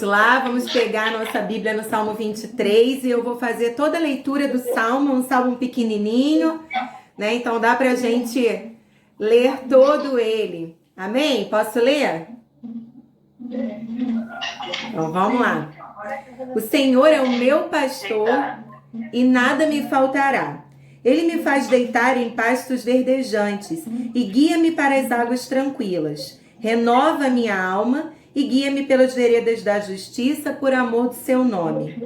lá, vamos pegar a nossa Bíblia no Salmo 23 e eu vou fazer toda a leitura do Salmo, um salmo pequenininho, né? Então dá pra gente ler todo ele. Amém? Posso ler? Então vamos lá. O Senhor é o meu pastor e nada me faltará. Ele me faz deitar em pastos verdejantes e guia-me para as águas tranquilas. Renova a minha alma e guia-me pelas veredas da justiça por amor do seu nome.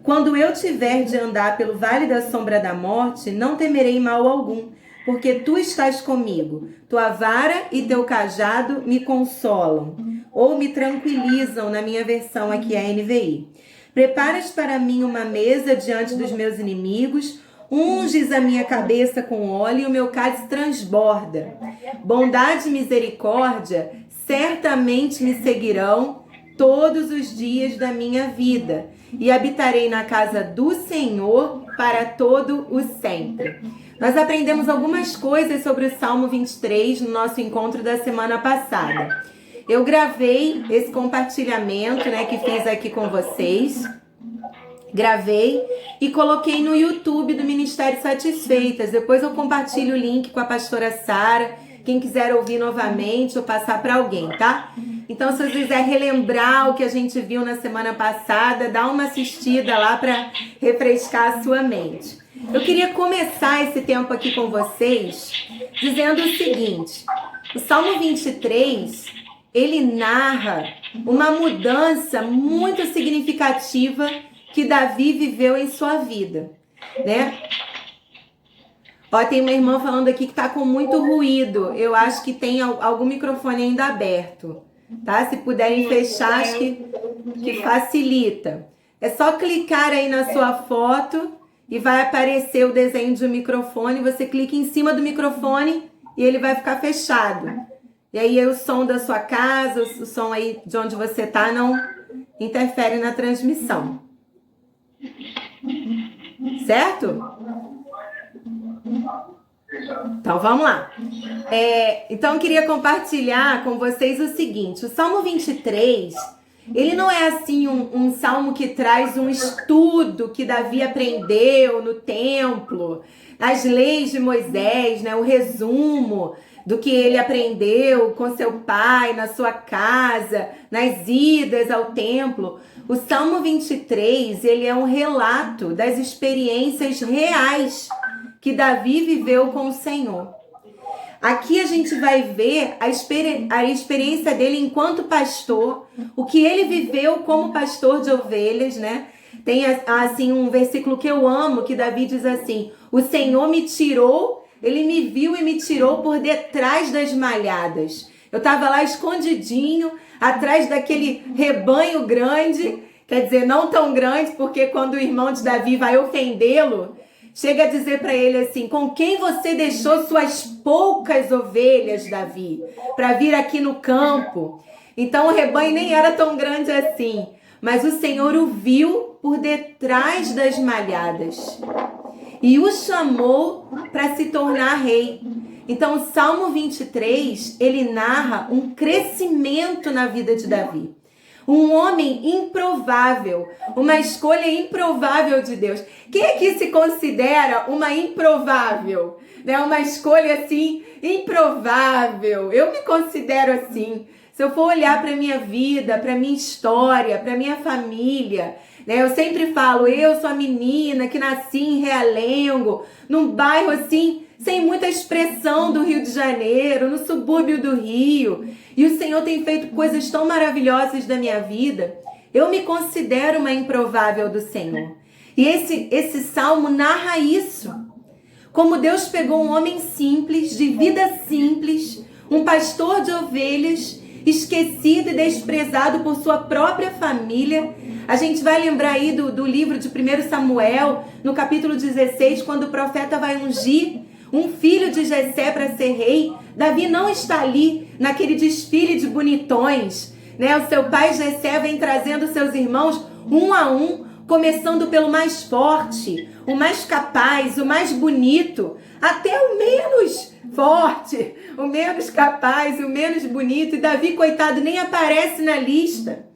Quando eu tiver de andar pelo vale da sombra da morte, não temerei mal algum, porque tu estás comigo. Tua vara e teu cajado me consolam, ou me tranquilizam, na minha versão aqui, a NVI. Preparas para mim uma mesa diante dos meus inimigos, unges a minha cabeça com óleo e o meu cálice transborda. Bondade e misericórdia certamente me seguirão todos os dias da minha vida, e habitarei na casa do Senhor para todo o sempre. Nós aprendemos algumas coisas sobre o Salmo 23 no nosso encontro da semana passada. Eu gravei esse compartilhamento, né, que fiz aqui com vocês. Gravei e coloquei no YouTube do Ministério Satisfeitas. Depois eu compartilho o link com a pastora Sara. Quem quiser ouvir novamente ou passar para alguém, tá? Então, se você quiser relembrar o que a gente viu na semana passada, dá uma assistida lá para refrescar a sua mente. Eu queria começar esse tempo aqui com vocês dizendo o seguinte: o Salmo 23, ele narra uma mudança muito significativa que Davi viveu em sua vida, né? Ó, tem uma irmã falando aqui que tá com muito ruído. Eu acho que tem algum microfone ainda aberto, tá? Se puderem fechar, acho que facilita. É só clicar aí na sua foto e vai aparecer o desenho de um microfone. Você clica em cima do microfone e ele vai ficar fechado. E aí o som da sua casa, o som aí de onde você tá, não interfere na transmissão. Certo? Então vamos lá. Então eu queria compartilhar com vocês o seguinte: o Salmo 23, ele não é assim um salmo que traz um estudo que Davi aprendeu no templo, as leis de Moisés, né, o resumo do que ele aprendeu com seu pai, na sua casa, nas idas ao templo. O Salmo 23, ele é um relato das experiências reais que Davi viveu com o Senhor. Aqui a gente vai ver a experiência dele enquanto pastor, o que ele viveu como pastor de ovelhas, né? Tem assim um versículo que eu amo, que Davi diz assim: o Senhor me tirou, ele me viu e me tirou por detrás das malhadas. Eu estava lá escondidinho, atrás daquele rebanho grande, quer dizer, não tão grande, porque quando o irmão de Davi vai ofendê-lo, chega a dizer para ele assim: com quem você deixou suas poucas ovelhas, Davi, para vir aqui no campo? Então o rebanho nem era tão grande assim, mas o Senhor o viu por detrás das malhadas e o chamou para se tornar rei. Então o Salmo 23, ele narra um crescimento na vida de Davi. Um homem improvável, uma escolha improvável de Deus. Quem aqui se considera uma improvável? Né? Uma escolha assim, improvável. Eu me considero assim. Se eu for olhar para a minha vida, para a minha história, para a minha família, né? Eu sempre falo, eu sou a menina que nasci em Realengo, num bairro assim, sem muita expressão do Rio de Janeiro, no subúrbio do Rio. E o Senhor tem feito coisas tão maravilhosas da minha vida. Eu me considero uma improvável do Senhor. E esse salmo narra isso. Como Deus pegou um homem simples, de vida simples, um pastor de ovelhas, esquecido e desprezado por sua própria família. A gente vai lembrar aí do livro de 1 Samuel, no capítulo 16, quando o profeta vai ungir um filho de Jessé para ser rei. Davi não está ali naquele desfile de bonitões, né? O seu pai Jessé vem trazendo seus irmãos um a um, começando pelo mais forte, o mais capaz, o mais bonito, até o menos forte, o menos capaz, o menos bonito. E Davi, coitado, nem aparece na lista.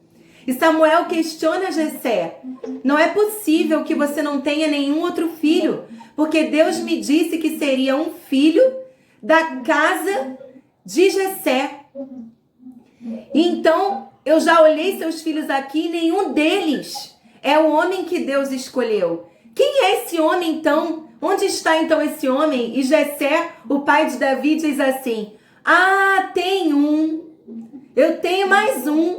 E Samuel questiona Jessé: não é possível que você não tenha nenhum outro filho, porque Deus me disse que seria um filho da casa de Jessé. Então, eu já olhei seus filhos aqui, nenhum deles é o homem que Deus escolheu. Quem é esse homem então? Onde está então esse homem? E Jessé, o pai de Davi, diz assim: ah, tem um. Eu tenho mais um.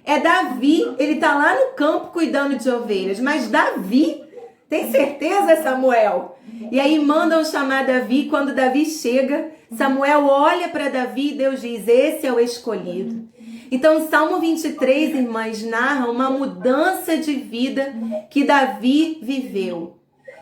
É Davi. Ele está lá no campo cuidando de ovelhas. Mas Davi, tem certeza, Samuel? E aí mandam chamar Davi. Quando Davi chega, Samuel olha para Davi e Deus diz: esse é o escolhido. Então, o Salmo 23, irmãs, narra uma mudança de vida que Davi viveu.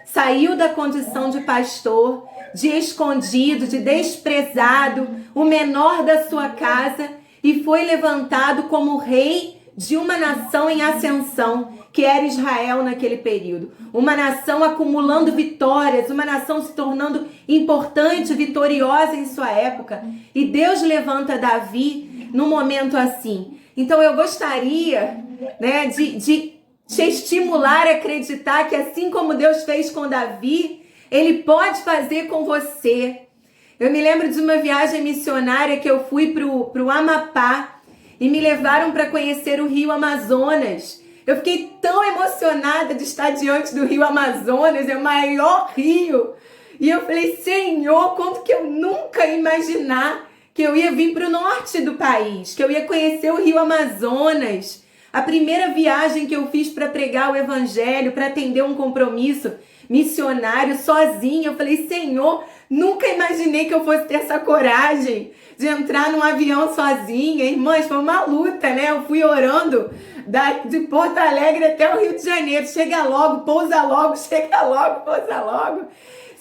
Saiu da condição de pastor, de escondido, de desprezado, o menor da sua casa, e foi levantado como rei de uma nação em ascensão, que era Israel naquele período. Uma nação acumulando vitórias, uma nação se tornando importante, vitoriosa em sua época. E Deus levanta Davi num momento assim. Então eu gostaria, né, de te estimular a acreditar que assim como Deus fez com Davi, Ele pode fazer com você. Eu me lembro de uma viagem missionária que eu fui pro Amapá e me levaram para conhecer o Rio Amazonas. Eu fiquei tão emocionada de estar diante do Rio Amazonas, é o maior rio. E eu falei: Senhor, como que eu nunca ia imaginar que eu ia vir para o norte do país, que eu ia conhecer o Rio Amazonas. A primeira viagem que eu fiz para pregar o evangelho, para atender um compromisso missionário sozinha, eu falei: Senhor, nunca imaginei que eu fosse ter essa coragem de entrar num avião sozinha. Irmãs, foi uma luta, né? Eu fui orando de Porto Alegre até o Rio de Janeiro. Chega logo, pousa logo, chega logo, pousa logo.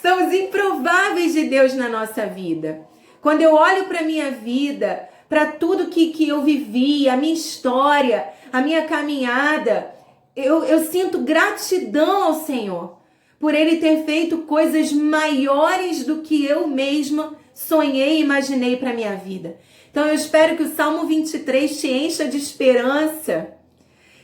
São os improváveis de Deus na nossa vida. Quando eu olho para a minha vida, para tudo que eu vivi, a minha história, a minha caminhada, eu sinto gratidão ao Senhor por Ele ter feito coisas maiores do que eu mesma sonhei e imaginei para a minha vida. Então eu espero que o Salmo 23 te encha de esperança,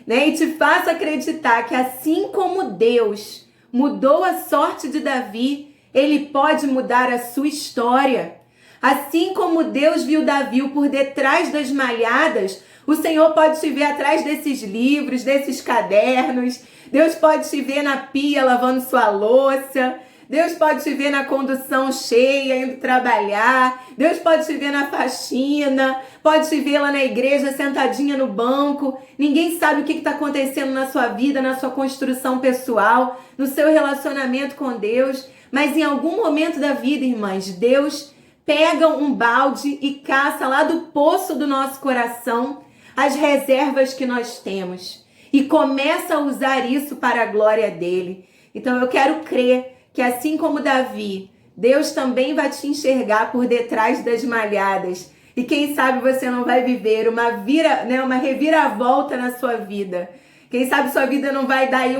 né, e te faça acreditar que assim como Deus mudou a sorte de Davi, Ele pode mudar a sua história. Assim como Deus viu Davi por detrás das malhadas, o Senhor pode te ver atrás desses livros, desses cadernos. Deus pode te ver na pia lavando sua louça. Deus pode te ver na condução cheia, indo trabalhar. Deus pode te ver na faxina. Pode te ver lá na igreja, sentadinha no banco. Ninguém sabe o que está acontecendo na sua vida, na sua construção pessoal, no seu relacionamento com Deus. Mas em algum momento da vida, irmãs, Deus pega um balde e caça lá do poço do nosso coração as reservas que nós temos e começa a usar isso para a glória dele. Então eu quero crer que assim como Davi, Deus também vai te enxergar por detrás das malhadas. E quem sabe você não vai viver uma reviravolta na sua vida. Quem sabe sua vida não vai dar aí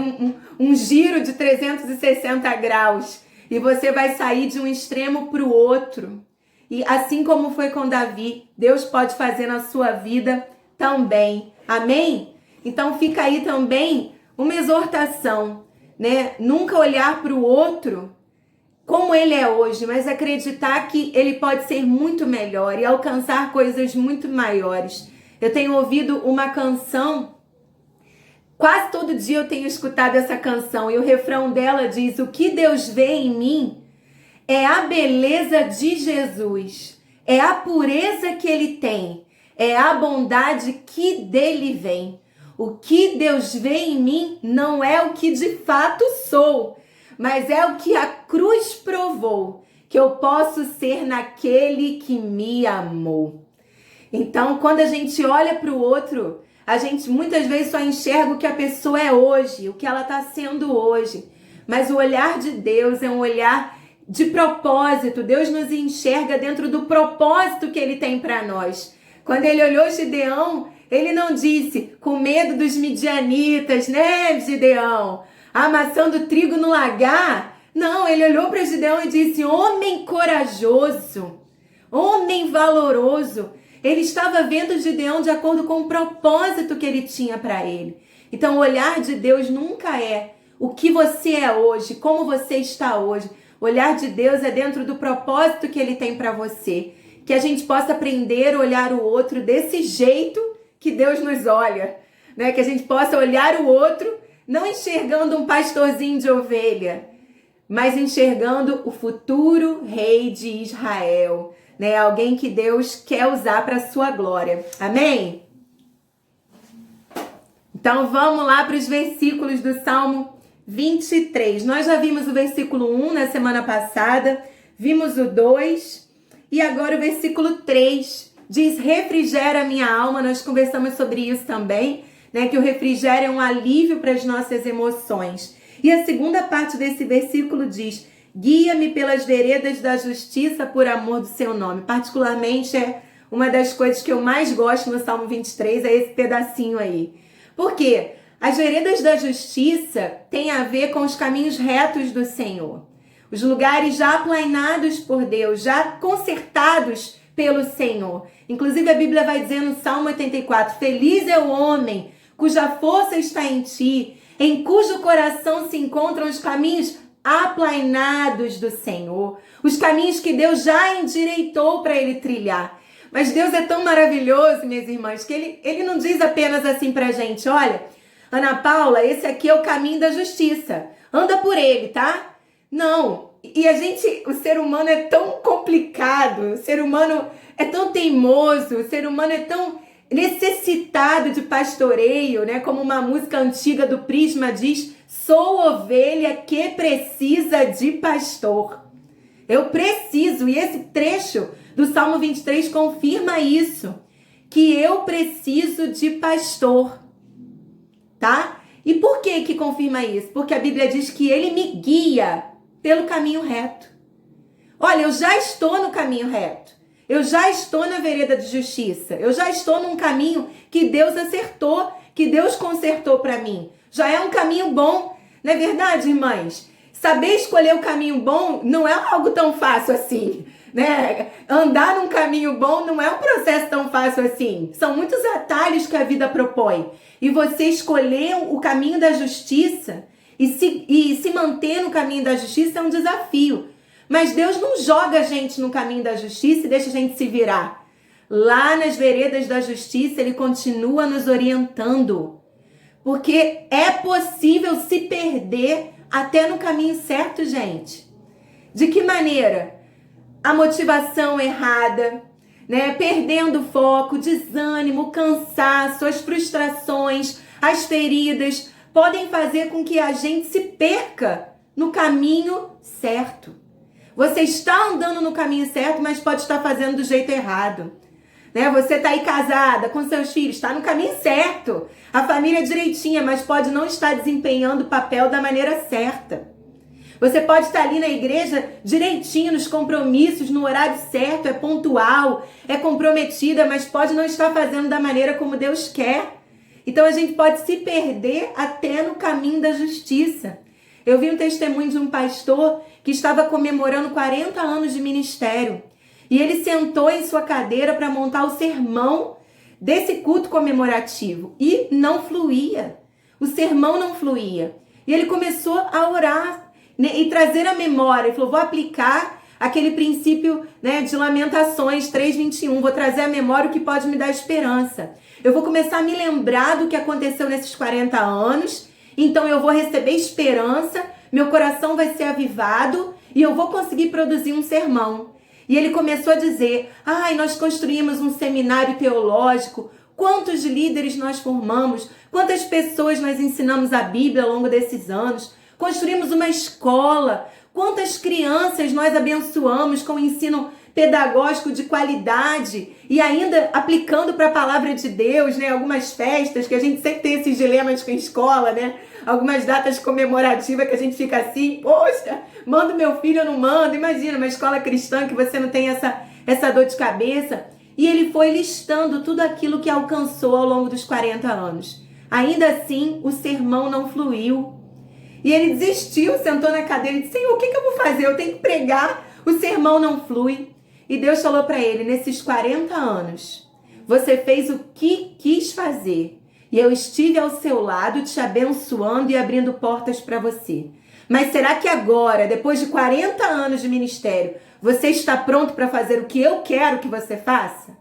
um giro de 360 graus. E você vai sair de um extremo para o outro. E assim como foi com Davi, Deus pode fazer na sua vida também. Amém? Então fica aí também uma exortação, né? Nunca olhar para o outro como ele é hoje, mas acreditar que ele pode ser muito melhor e alcançar coisas muito maiores. Eu tenho ouvido uma canção, quase todo dia eu tenho escutado essa canção, e o refrão dela diz: o que Deus vê em mim é a beleza de Jesus, é a pureza que Ele tem, é a bondade que dele vem. O que Deus vê em mim não é o que de fato sou, mas é o que a cruz provou, que eu posso ser naquele que me amou. Então, quando a gente olha para o outro, a gente muitas vezes só enxerga o que a pessoa é hoje, o que ela está sendo hoje. Mas o olhar de Deus é um olhar de propósito. Deus nos enxerga dentro do propósito que Ele tem para nós. Quando Ele olhou Gideão, Ele não disse, com medo dos midianitas, né, Gideão, amassando trigo no lagar. Não, Ele olhou para Gideão e disse: homem corajoso, homem valoroso. Ele estava vendo Gideão de acordo com o propósito que ele tinha para ele. Então, o olhar de Deus nunca é o que você é hoje, como você está hoje. O olhar de Deus é dentro do propósito que ele tem para você. Que a gente possa aprender a olhar o outro desse jeito que Deus nos olha, né? Que a gente possa olhar o outro não enxergando um pastorzinho de ovelha, mas enxergando o futuro rei de Israel, né? Alguém que Deus quer usar para a sua glória. Amém? Então vamos lá para os versículos do Salmo 23. Nós já vimos o versículo 1 na semana passada, vimos o 2 e agora o versículo 3 diz: refrigera minha alma. Nós conversamos sobre isso também, né? Que o refrigério é um alívio para as nossas emoções. E a segunda parte desse versículo diz: guia-me pelas veredas da justiça por amor do seu nome. Particularmente é uma das coisas que eu mais gosto no Salmo 23, é esse pedacinho aí. Por quê? As veredas da justiça têm a ver com os caminhos retos do Senhor. Os lugares já aplainados por Deus, já consertados pelo Senhor. Inclusive a Bíblia vai dizer no Salmo 84, feliz é o homem cuja força está em ti, em cujo coração se encontram os caminhos aplainados do Senhor, os caminhos que Deus já endireitou para ele trilhar. Mas Deus é tão maravilhoso, minhas irmãs, que ele não diz apenas assim pra gente: olha, Ana Paula, esse aqui é o caminho da justiça, anda por ele, tá? Não, e o ser humano é tão complicado, o ser humano é tão teimoso, o ser humano é tão necessitado de pastoreio, né? Como uma música antiga do Prisma diz: sou ovelha que precisa de pastor. Eu preciso, e esse trecho do Salmo 23 confirma isso, que eu preciso de pastor, tá? E por que confirma isso? Porque a Bíblia diz que ele me guia pelo caminho reto. Olha, eu já estou no caminho reto. Eu já estou na vereda de justiça. Eu já estou num caminho que Deus acertou, que Deus consertou para mim. Já é um caminho bom. Não é verdade, irmãs? Saber escolher o caminho bom não é algo tão fácil assim, né? Andar num caminho bom não é um processo tão fácil assim. São muitos atalhos que a vida propõe. E você escolher o caminho da justiça e se manter no caminho da justiça é um desafio. Mas Deus não joga a gente no caminho da justiça e deixa a gente se virar. Lá nas veredas da justiça, Ele continua nos orientando. Porque é possível se perder até no caminho certo, gente. De que maneira? A motivação errada, né? Perdendo o foco, desânimo, cansaço, as frustrações, as feridas podem fazer com que a gente se perca no caminho certo. Você está andando no caminho certo, mas pode estar fazendo do jeito errado. Né? Você está aí casada com seus filhos, está no caminho certo. A família é direitinha, mas pode não estar desempenhando o papel da maneira certa. Você pode estar ali na igreja direitinho, nos compromissos, no horário certo, é pontual, é comprometida, mas pode não estar fazendo da maneira como Deus quer. Então a gente pode se perder até no caminho da justiça. Eu vi um testemunho de um pastor que estava comemorando 40 anos de ministério. E ele sentou em sua cadeira para montar o sermão desse culto comemorativo. E não fluía. O sermão não fluía. E ele começou a orar, né, e trazer a memória. Ele falou, vou aplicar aquele princípio, né, de Lamentações 3:21. Vou trazer à memória o que pode me dar esperança. Eu vou começar a me lembrar do que aconteceu nesses 40 anos. Então eu vou receber esperança, meu coração vai ser avivado e eu vou conseguir produzir um sermão. E ele começou a dizer, nós construímos um seminário teológico, quantos líderes nós formamos, quantas pessoas nós ensinamos a Bíblia ao longo desses anos, construímos uma escola, quantas crianças nós abençoamos com o ensino pedagógico de qualidade e ainda aplicando para a palavra de Deus, né? Algumas festas, que a gente sempre tem esses dilemas com a escola, né? Algumas datas comemorativas que a gente fica assim, poxa, mando meu filho ou não mando? Imagina, uma escola cristã que você não tem essa dor de cabeça. E ele foi listando tudo aquilo que alcançou ao longo dos 40 anos. Ainda assim, o sermão não fluiu. E ele desistiu, sentou na cadeira e disse, Senhor, o que eu vou fazer? Eu tenho que pregar, o sermão não flui. E Deus falou para ele, nesses 40 anos, você fez o que quis fazer. E eu estive ao seu lado te abençoando e abrindo portas para você. Mas será que agora, depois de 40 anos de ministério, você está pronto para fazer o que eu quero que você faça?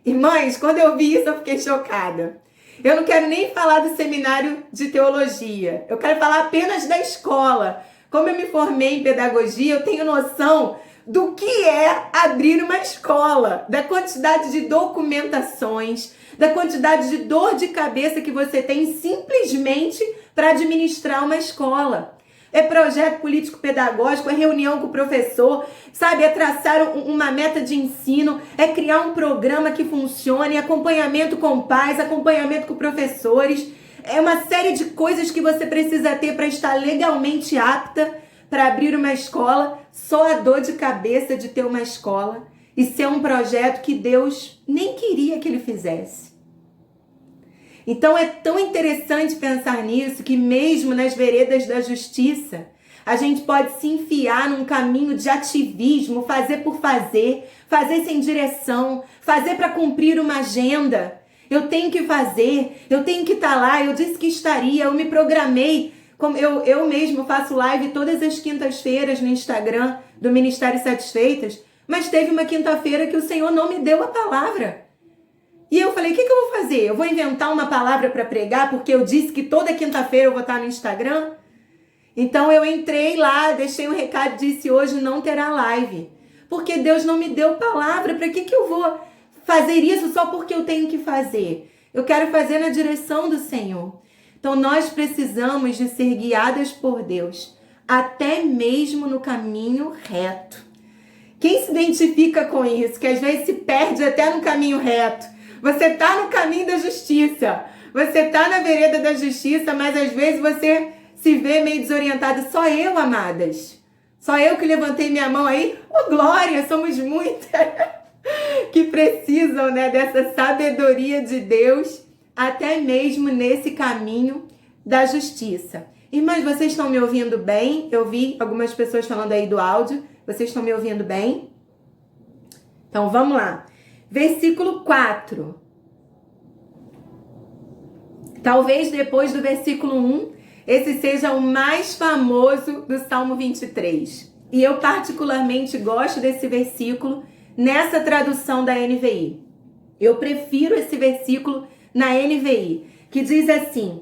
Irmãs, quando eu vi isso, eu fiquei chocada. Eu não quero nem falar do seminário de teologia. Eu quero falar apenas da escola. Como eu me formei em pedagogia, eu tenho noção do que é abrir uma escola, da quantidade de documentações, da quantidade de dor de cabeça que você tem simplesmente para administrar uma escola. É projeto político-pedagógico, é reunião com o professor, sabe? É traçar uma meta de ensino, é criar um programa que funcione, acompanhamento com pais, acompanhamento com professores. É uma série de coisas que você precisa ter para estar legalmente apta para abrir uma escola. Só a dor de cabeça de ter uma escola e ser um projeto que Deus nem queria que ele fizesse. Então é tão interessante pensar nisso que mesmo nas veredas da justiça, a gente pode se enfiar num caminho de ativismo, fazer por fazer, fazer sem direção, fazer para cumprir uma agenda. Eu tenho que fazer, eu tenho que estar lá, eu disse que estaria, eu me programei. Como eu mesmo faço live todas as quintas-feiras no Instagram do Ministério Satisfeitas, mas teve uma quinta-feira que o Senhor não me deu a palavra. E eu falei, o que eu vou fazer? Eu vou inventar uma palavra para pregar porque eu disse que toda quinta-feira eu vou estar no Instagram? Então eu entrei lá, deixei um recado, disse hoje não terá live. Porque Deus não me deu palavra, para que eu vou fazer isso só porque eu tenho que fazer? Eu quero fazer na direção do Senhor. Então nós precisamos de ser guiadas por Deus, até mesmo no caminho reto. Quem se identifica com isso, que às vezes se perde até no caminho reto? Você está no caminho da justiça, você está na vereda da justiça, mas às vezes você se vê meio desorientado. Só eu, amadas. Só eu que levantei minha mão aí. Oh, glória, somos muitas que precisam, né, dessa sabedoria de Deus, até mesmo nesse caminho da justiça. Irmãs, vocês estão me ouvindo bem? Eu vi algumas pessoas falando aí do áudio. Vocês estão me ouvindo bem? Então, vamos lá. Versículo 4. Talvez depois do versículo 1, esse seja o mais famoso do Salmo 23. E eu particularmente gosto desse versículo nessa tradução da NVI. Eu prefiro esse versículo na NVI, que diz assim: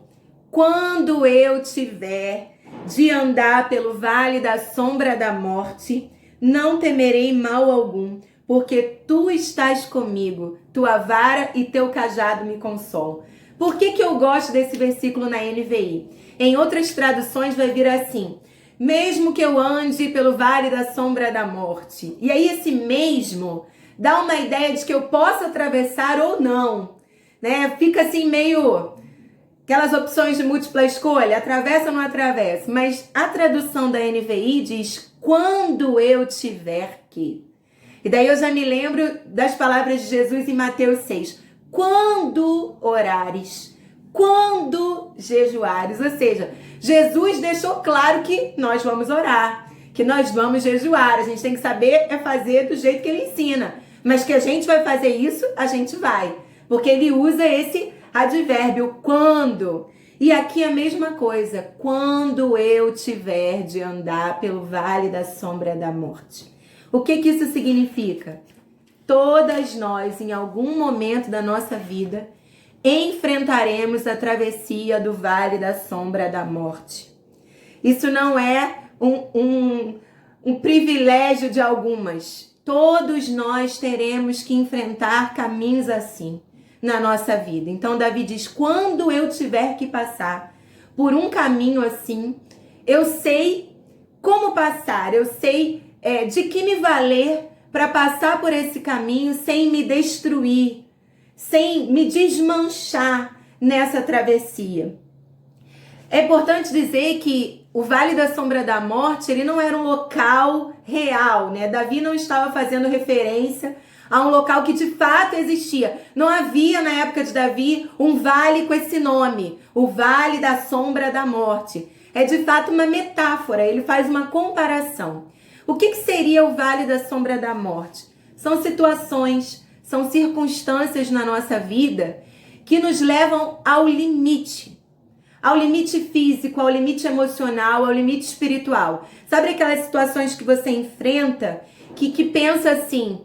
quando eu tiver de andar pelo vale da sombra da morte, não temerei mal algum, porque tu estás comigo, tua vara e teu cajado me consolam. Por que eu gosto desse versículo na NVI? Em outras traduções vai vir assim: mesmo que eu ande pelo vale da sombra da morte. E aí esse mesmo dá uma ideia de que eu posso atravessar ou não, né? Fica assim meio aquelas opções de múltipla escolha, atravessa ou não atravessa. Mas a tradução da NVI diz: quando eu tiver que. E daí eu já me lembro das palavras de Jesus em Mateus 6. Quando orares, quando jejuares. Ou seja, Jesus deixou claro que nós vamos orar, que nós vamos jejuar. A gente tem que saber fazer do jeito que ele ensina. Mas que a gente vai fazer isso, a gente vai. Porque ele usa esse advérbio, quando. E aqui a mesma coisa. Quando eu tiver de andar pelo vale da sombra da morte. O que isso significa? Todas nós, em algum momento da nossa vida, enfrentaremos a travessia do vale da sombra da morte. Isso não é um privilégio de algumas. Todos nós teremos que enfrentar caminhos assim na nossa vida. Então Davi diz: quando eu tiver que passar por um caminho assim, eu sei como passar, eu sei de que me valer para passar por esse caminho sem me destruir, sem me desmanchar nessa travessia. É importante dizer que o Vale da Sombra da Morte, ele não era um local real, né? Davi não estava fazendo referência a um local que de fato existia. Não havia na época de Davi um vale com esse nome, o Vale da Sombra da Morte. É de fato uma metáfora, ele faz uma comparação. O que seria o Vale da Sombra da Morte? São situações, são circunstâncias na nossa vida que nos levam ao limite físico, ao limite emocional, ao limite espiritual. Sabe aquelas situações que você enfrenta que pensa assim,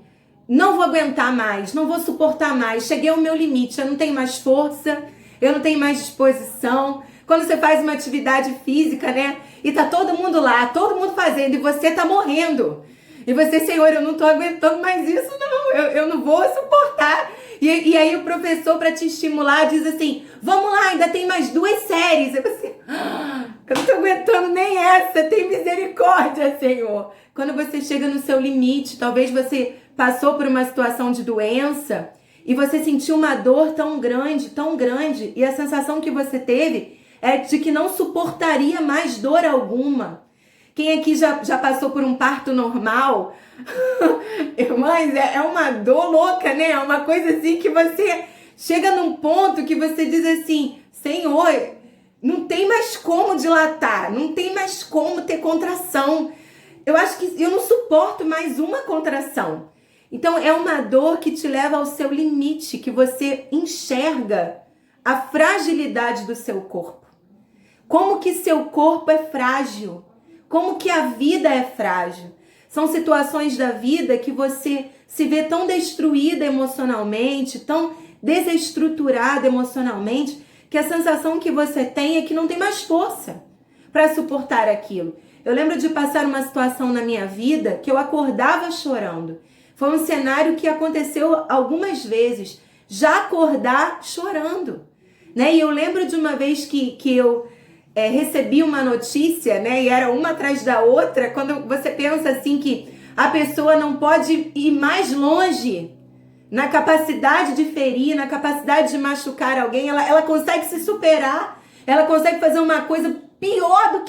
não vou aguentar mais, não vou suportar mais, cheguei ao meu limite, eu não tenho mais força, eu não tenho mais disposição. Quando você faz uma atividade física, né, e tá todo mundo lá, todo mundo fazendo, e você tá morrendo. E você, Senhor, eu não tô aguentando mais isso, não, eu não vou suportar. E aí o professor, para te estimular, diz assim, vamos lá, ainda tem mais 2 séries. E você, eu não tô aguentando nem essa, tem misericórdia, Senhor. Quando você chega no seu limite, talvez você passou por uma situação de doença e você sentiu uma dor tão grande, e a sensação que você teve é de que não suportaria mais dor alguma. Quem aqui já passou por um parto normal? Irmãs, é uma dor louca, né? É uma coisa assim que você chega num ponto que você diz assim, Senhor, não tem mais como dilatar, não tem mais como ter contração. Eu acho que eu não suporto mais uma contração. Então é uma dor que te leva ao seu limite, que você enxerga a fragilidade do seu corpo. Como que seu corpo é frágil. Como que a vida é frágil. São situações da vida que você se vê tão destruída emocionalmente, tão desestruturada emocionalmente, que a sensação que você tem é que não tem mais força para suportar aquilo. Eu lembro de passar uma situação na minha vida que eu acordava chorando. Foi um cenário que aconteceu algumas vezes, já acordar chorando, né? E eu lembro de uma vez que eu recebi uma notícia, né? E era uma atrás da outra, quando você pensa assim que a pessoa não pode ir mais longe na capacidade de ferir, na capacidade de machucar alguém, ela consegue se superar, ela consegue fazer uma coisa pior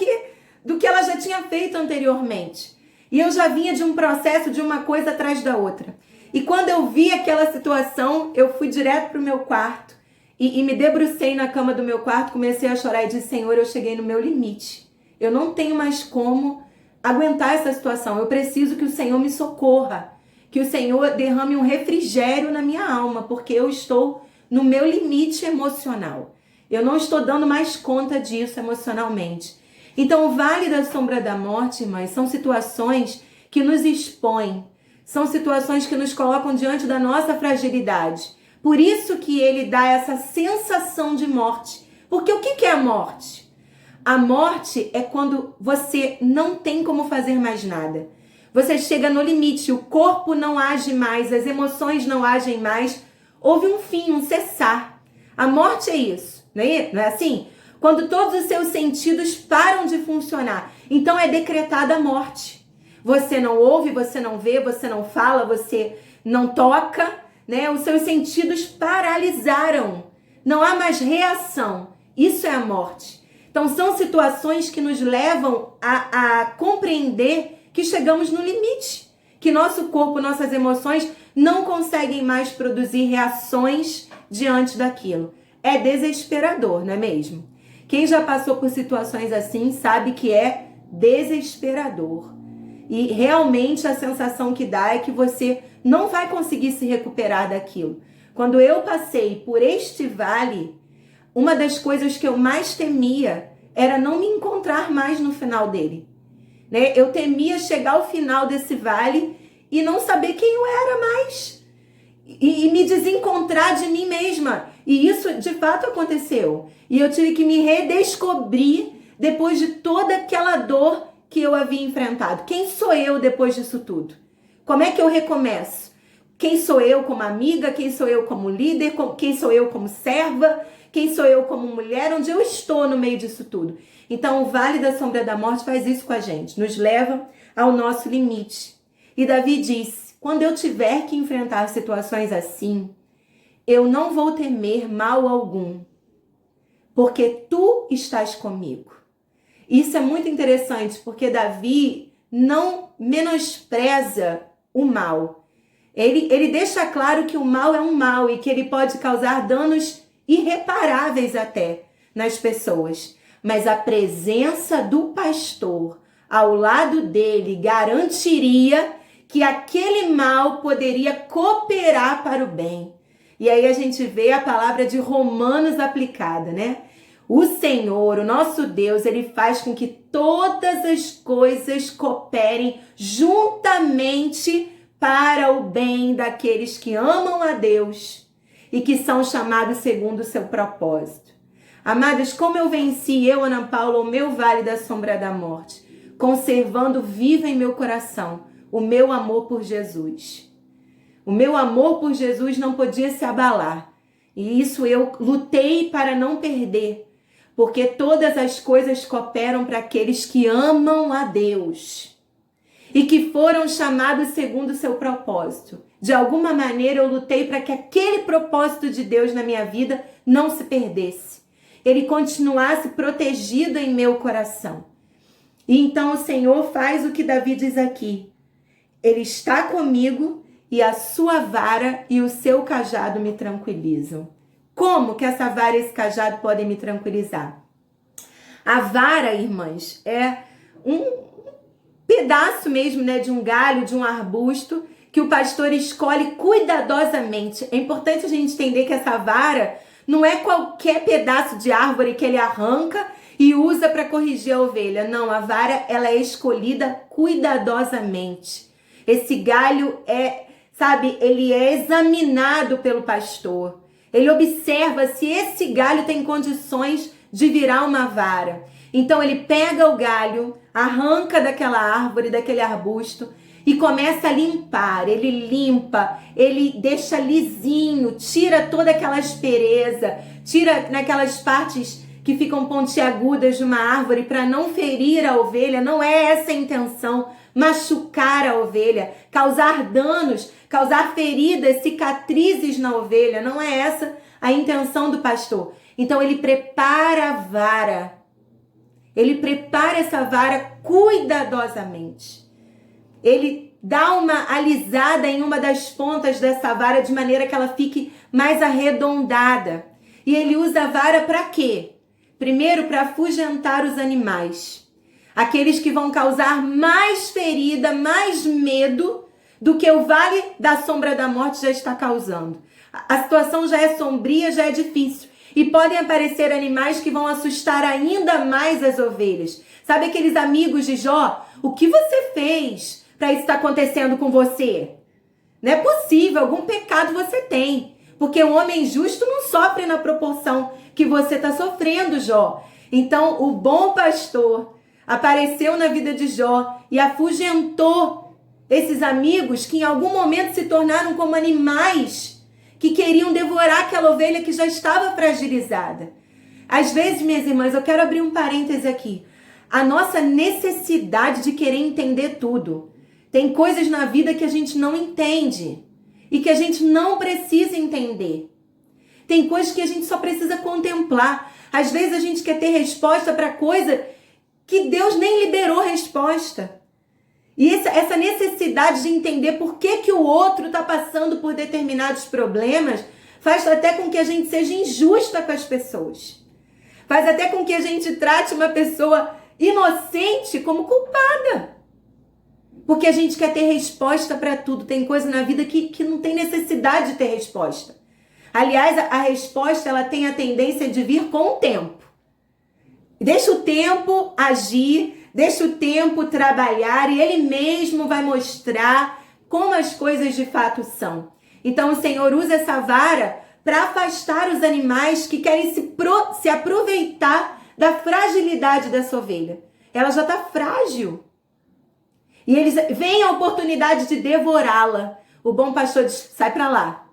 do que ela já tinha feito anteriormente. E eu já vinha de um processo de uma coisa atrás da outra. E quando eu vi aquela situação, eu fui direto para o meu quarto e me debrucei na cama do meu quarto, comecei a chorar e disse, Senhor, eu cheguei no meu limite. Eu não tenho mais como aguentar essa situação. Eu preciso que o Senhor me socorra, que o Senhor derrame um refrigério na minha alma, porque eu estou no meu limite emocional. Eu não estou dando mais conta disso emocionalmente. Então, o vale da sombra da morte, irmãs, são situações que nos expõem, são situações que nos colocam diante da nossa fragilidade. Por isso que ele dá essa sensação de morte. Porque o que é a morte? A morte é quando você não tem como fazer mais nada. Você chega no limite, o corpo não age mais, as emoções não agem mais. Houve um fim, um cessar. A morte é isso, não é assim? Quando todos os seus sentidos param de funcionar. Então é decretada a morte. Você não ouve, você não vê, você não fala, você não toca, né? Os seus sentidos paralisaram. Não há mais reação. Isso é a morte. Então são situações que nos levam a compreender que chegamos no limite. Que nosso corpo, nossas emoções não conseguem mais produzir reações diante daquilo. É desesperador, não é mesmo? Quem já passou por situações assim sabe que é desesperador. E realmente a sensação que dá é que você não vai conseguir se recuperar daquilo. Quando eu passei por este vale, uma das coisas que eu mais temia era não me encontrar mais no final dele. Né? Eu temia chegar ao final desse vale e não saber quem eu era mais. E me desencontrar de mim mesma. E isso de fato aconteceu. E eu tive que me redescobrir depois de toda aquela dor que eu havia enfrentado. Quem sou eu depois disso tudo? Como é que eu recomeço? Quem sou eu como amiga? Quem sou eu como líder? Quem sou eu como serva? Quem sou eu como mulher? Onde eu estou no meio disso tudo? Então o Vale da Sombra da Morte faz isso com a gente. Nos leva ao nosso limite. E Davi disse, quando eu tiver que enfrentar situações assim, eu não vou temer mal algum, porque tu estás comigo. Isso é muito interessante, porque Davi não menospreza o mal. Ele deixa claro que o mal é um mal e que ele pode causar danos irreparáveis até nas pessoas. Mas a presença do pastor ao lado dele garantiria que aquele mal poderia cooperar para o bem. E aí a gente vê a palavra de Romanos aplicada, né? O Senhor, o nosso Deus, ele faz com que todas as coisas cooperem juntamente para o bem daqueles que amam a Deus e que são chamados segundo o seu propósito. Amadas, como eu venci, eu, Ana Paula, o meu vale da sombra da morte, conservando vivo em meu coração o meu amor por Jesus. O meu amor por Jesus não podia se abalar. E isso eu lutei para não perder. Porque todas as coisas cooperam para aqueles que amam a Deus e que foram chamados segundo o seu propósito. De alguma maneira eu lutei para que aquele propósito de Deus na minha vida não se perdesse. Ele continuasse protegido em meu coração. E então o Senhor faz o que Davi diz aqui. Ele está comigo e a sua vara e o seu cajado me tranquilizam. Como que essa vara e esse cajado podem me tranquilizar? A vara, irmãs, é um pedaço mesmo, né, de um galho, de um arbusto, que o pastor escolhe cuidadosamente. É importante a gente entender que essa vara não é qualquer pedaço de árvore que ele arranca e usa para corrigir a ovelha. Não, a vara ela é escolhida cuidadosamente. Esse galho ele é examinado pelo pastor. Ele observa se esse galho tem condições de virar uma vara. Então ele pega o galho, arranca daquela árvore, daquele arbusto e começa a limpar. Ele limpa, ele deixa lisinho, tira toda aquela aspereza, tira naquelas partes que ficam pontiagudas de uma árvore para não ferir a ovelha. Não é essa a intenção, machucar a ovelha, causar danos, causar feridas, cicatrizes na ovelha. Não é essa a intenção do pastor. Então ele prepara a vara. Ele prepara essa vara cuidadosamente. Ele dá uma alisada em uma das pontas dessa vara de maneira que ela fique mais arredondada. E ele usa a vara para quê? Primeiro, para afugentar os animais. Aqueles que vão causar mais ferida, mais medo do que o vale da sombra da morte já está causando. A situação já é sombria, já é difícil. E podem aparecer animais que vão assustar ainda mais as ovelhas. Sabe aqueles amigos de Jó? O que você fez para isso estar acontecendo com você? Não é possível, algum pecado você tem. Porque um homem justo não sofre na proporção que você está sofrendo, Jó. Então, o bom pastor apareceu na vida de Jó e afugentou esses amigos que em algum momento se tornaram como animais que queriam devorar aquela ovelha que já estava fragilizada. Às vezes, minhas irmãs, eu quero abrir um parêntese aqui. A nossa necessidade de querer entender tudo. Tem coisas na vida que a gente não entende e que a gente não precisa entender. Tem coisas que a gente só precisa contemplar. Às vezes a gente quer ter resposta para coisa que Deus nem liberou resposta. E essa necessidade de entender por que o outro está passando por determinados problemas faz até com que a gente seja injusta com as pessoas. Faz até com que a gente trate uma pessoa inocente como culpada. Porque a gente quer ter resposta para tudo. Tem coisa na vida que não tem necessidade de ter resposta. Aliás, a resposta ela tem a tendência de vir com o tempo. Deixa o tempo agir. Deixa o tempo trabalhar e ele mesmo vai mostrar como as coisas de fato são. Então o Senhor usa essa vara para afastar os animais que querem se aproveitar da fragilidade dessa ovelha. Ela já está frágil. E eles veem a oportunidade de devorá-la. O bom pastor diz, sai para lá.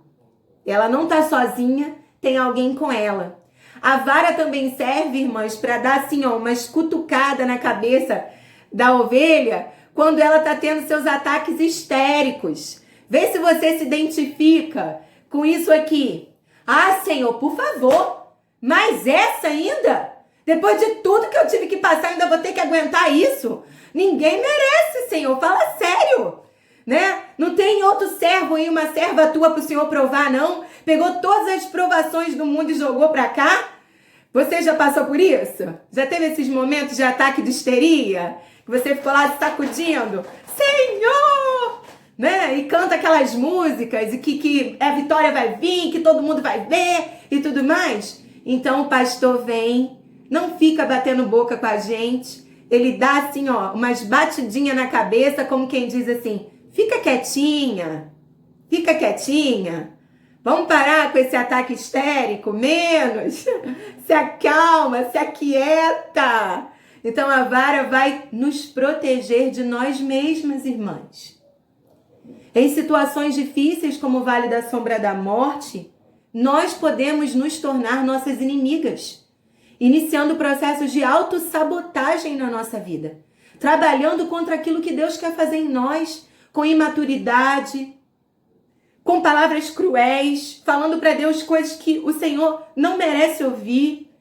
Ela não está sozinha, tem alguém com ela. A vara também serve, irmãs, para dar assim, umas cutucadas na cabeça da ovelha quando ela está tendo seus ataques histéricos. Vê se você se identifica com isso aqui. Ah, Senhor, por favor, mas essa ainda? Depois de tudo que eu tive que passar, ainda vou ter que aguentar isso? Ninguém merece, Senhor, fala sério. Né? Não tem outro servo aí, uma serva tua para o Senhor provar, não? Pegou todas as provações do mundo e jogou para cá? Você já passou por isso? Já teve esses momentos de ataque de histeria? Que você ficou lá sacudindo? Senhor! né? E canta aquelas músicas e que a vitória vai vir, que todo mundo vai ver e tudo mais. Então o pastor vem, não fica batendo boca com a gente, ele dá assim, ó, umas batidinhas na cabeça, como quem diz assim, fica quietinha, vamos parar com esse ataque histérico, menos, se acalma, se aquieta. Então a vara vai nos proteger de nós mesmas, irmãs. Em situações difíceis como o Vale da Sombra da Morte, nós podemos nos tornar nossas inimigas, iniciando processos de autossabotagem na nossa vida, trabalhando contra aquilo que Deus quer fazer em nós, com imaturidade, com palavras cruéis, falando para Deus coisas que o Senhor não merece ouvir,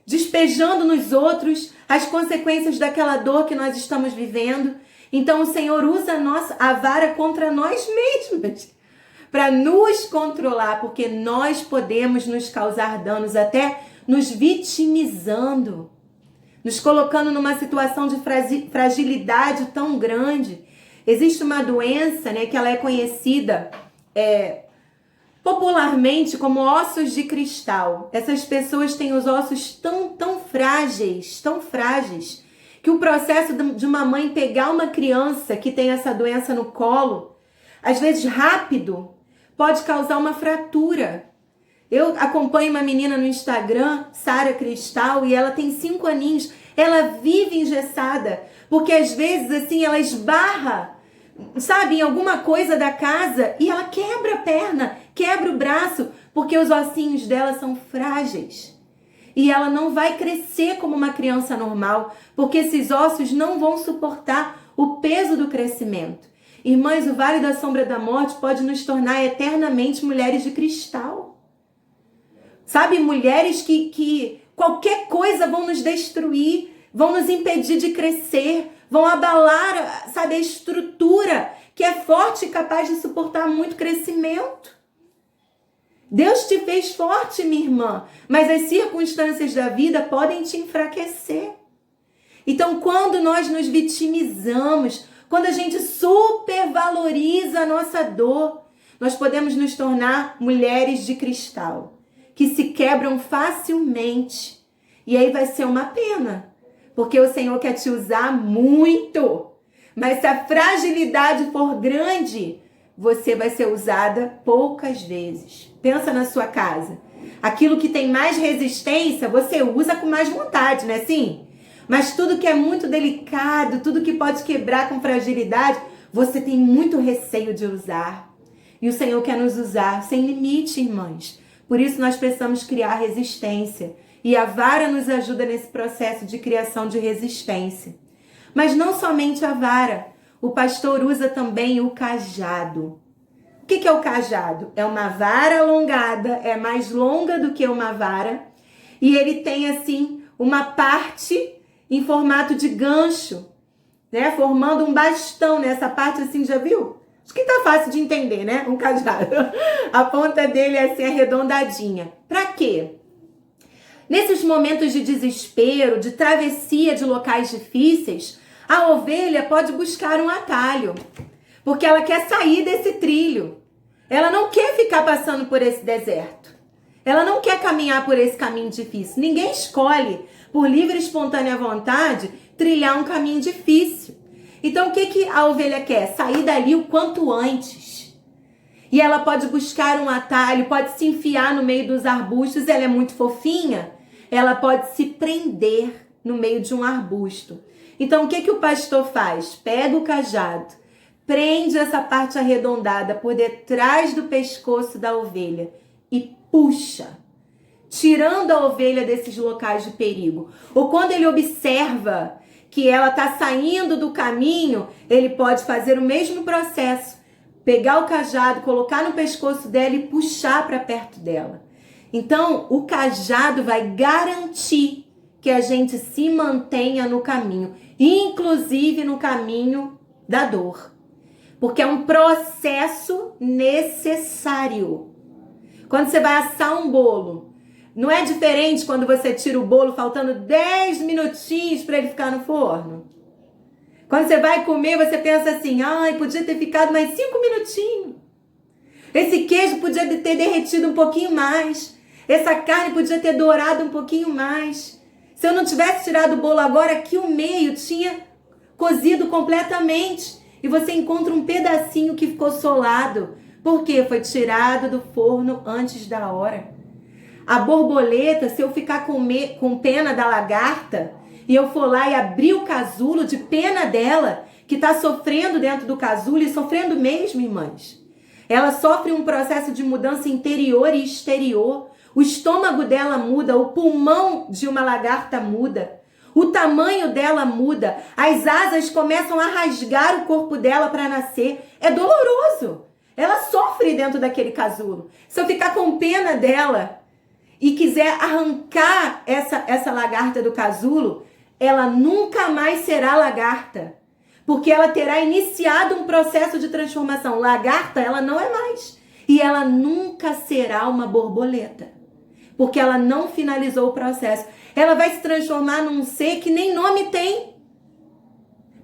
despejando nos outros as consequências daquela dor que nós estamos vivendo. Então o Senhor usa a vara contra nós mesmos, para nos controlar, porque nós podemos nos causar danos, até nos vitimizando, nos colocando numa situação de fragilidade tão grande. Existe uma doença, né, que ela é conhecida popularmente como ossos de cristal. Essas pessoas têm os ossos tão frágeis, que o processo de uma mãe pegar uma criança que tem essa doença no colo, às vezes rápido, pode causar uma fratura. Eu acompanho uma menina no Instagram, Sara Cristal, e ela tem 5 aninhos. Ela vive engessada, porque às vezes assim ela esbarra, sabe, em alguma coisa da casa e ela quebra a perna, quebra o braço, porque os ossinhos dela são frágeis. E ela não vai crescer como uma criança normal, porque esses ossos não vão suportar o peso do crescimento. Irmãs, o Vale da Sombra da Morte pode nos tornar eternamente mulheres de cristal. Sabe, mulheres que qualquer coisa vão nos destruir, vão nos impedir de crescer, vão abalar, sabe, a estrutura que é forte e capaz de suportar muito crescimento. Deus te fez forte, minha irmã, mas as circunstâncias da vida podem te enfraquecer. Então, quando nós nos vitimizamos, quando a gente supervaloriza a nossa dor, nós podemos nos tornar mulheres de cristal, que se quebram facilmente. E aí vai ser uma pena, porque o Senhor quer te usar muito. Mas se a fragilidade for grande, você vai ser usada poucas vezes. Pensa na sua casa. Aquilo que tem mais resistência, você usa com mais vontade, não é assim? Mas tudo que é muito delicado, tudo que pode quebrar com fragilidade, você tem muito receio de usar. E o Senhor quer nos usar sem limite, irmãs. Por isso nós precisamos criar resistência. E a vara nos ajuda nesse processo de criação de resistência. Mas não somente a vara. O pastor usa também o cajado. O que é o cajado? É uma vara alongada, é mais longa do que uma vara. E ele tem assim uma parte em formato de gancho, né? Formando um bastão nessa parte assim, já viu? Acho que tá fácil de entender, né? Um cajado. A ponta dele é assim arredondadinha. Pra quê? Nesses momentos de desespero, de travessia de locais difíceis, a ovelha pode buscar um atalho, porque ela quer sair desse trilho. Ela não quer ficar passando por esse deserto. Ela não quer caminhar por esse caminho difícil. Ninguém escolhe, por livre e espontânea vontade, trilhar um caminho difícil. Então, o que a ovelha quer? Sair dali o quanto antes. E ela pode buscar um atalho, pode se enfiar no meio dos arbustos. Ela é muito fofinha. Ela pode se prender no meio de um arbusto. Então, o que o pastor faz? Pega o cajado, prende essa parte arredondada por detrás do pescoço da ovelha e puxa, tirando a ovelha desses locais de perigo. Ou quando ele observa que ela está saindo do caminho, ele pode fazer o mesmo processo, pegar o cajado, colocar no pescoço dela e puxar para perto dela. Então, o cajado vai garantir que a gente se mantenha no caminho, inclusive no caminho da dor. Porque é um processo necessário. Quando você vai assar um bolo, não é diferente quando você tira o bolo faltando 10 minutinhos para ele ficar no forno? Quando você vai comer, você pensa assim, ai, podia ter ficado mais 5 minutinhos. Esse queijo podia ter derretido um pouquinho mais. Essa carne podia ter dourado um pouquinho mais. Se eu não tivesse tirado o bolo agora, aqui o meio tinha cozido completamente. E você encontra um pedacinho que ficou solado. Por quê? Foi tirado do forno antes da hora. A borboleta, se eu ficar com pena da lagarta, e eu for lá e abrir o casulo de pena dela, que está sofrendo dentro do casulo, e sofrendo mesmo, irmãs. Ela sofre um processo de mudança interior e exterior. O estômago dela muda, o pulmão de uma lagarta muda. O tamanho dela muda. As asas começam a rasgar o corpo dela para nascer. É doloroso. Ela sofre dentro daquele casulo. Se eu ficar com pena dela e quiser arrancar essa lagarta do casulo, ela nunca mais será lagarta. Porque ela terá iniciado um processo de transformação. Lagarta, ela não é mais. E ela nunca será uma borboleta. Porque ela não finalizou o processo. Ela vai se transformar num ser que nem nome tem.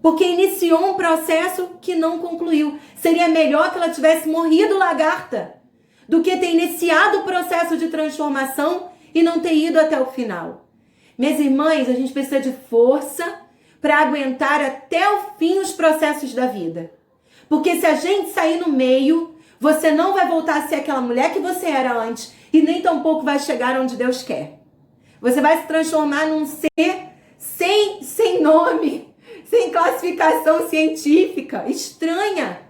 Porque iniciou um processo que não concluiu. Seria melhor que ela tivesse morrido lagarta do que ter iniciado o processo de transformação e não ter ido até o final. Minhas irmãs, a gente precisa de força para aguentar até o fim os processos da vida. Porque se a gente sair no meio, você não vai voltar a ser aquela mulher que você era antes e nem tampouco vai chegar onde Deus quer. Você vai se transformar num ser sem nome, sem classificação científica, estranha,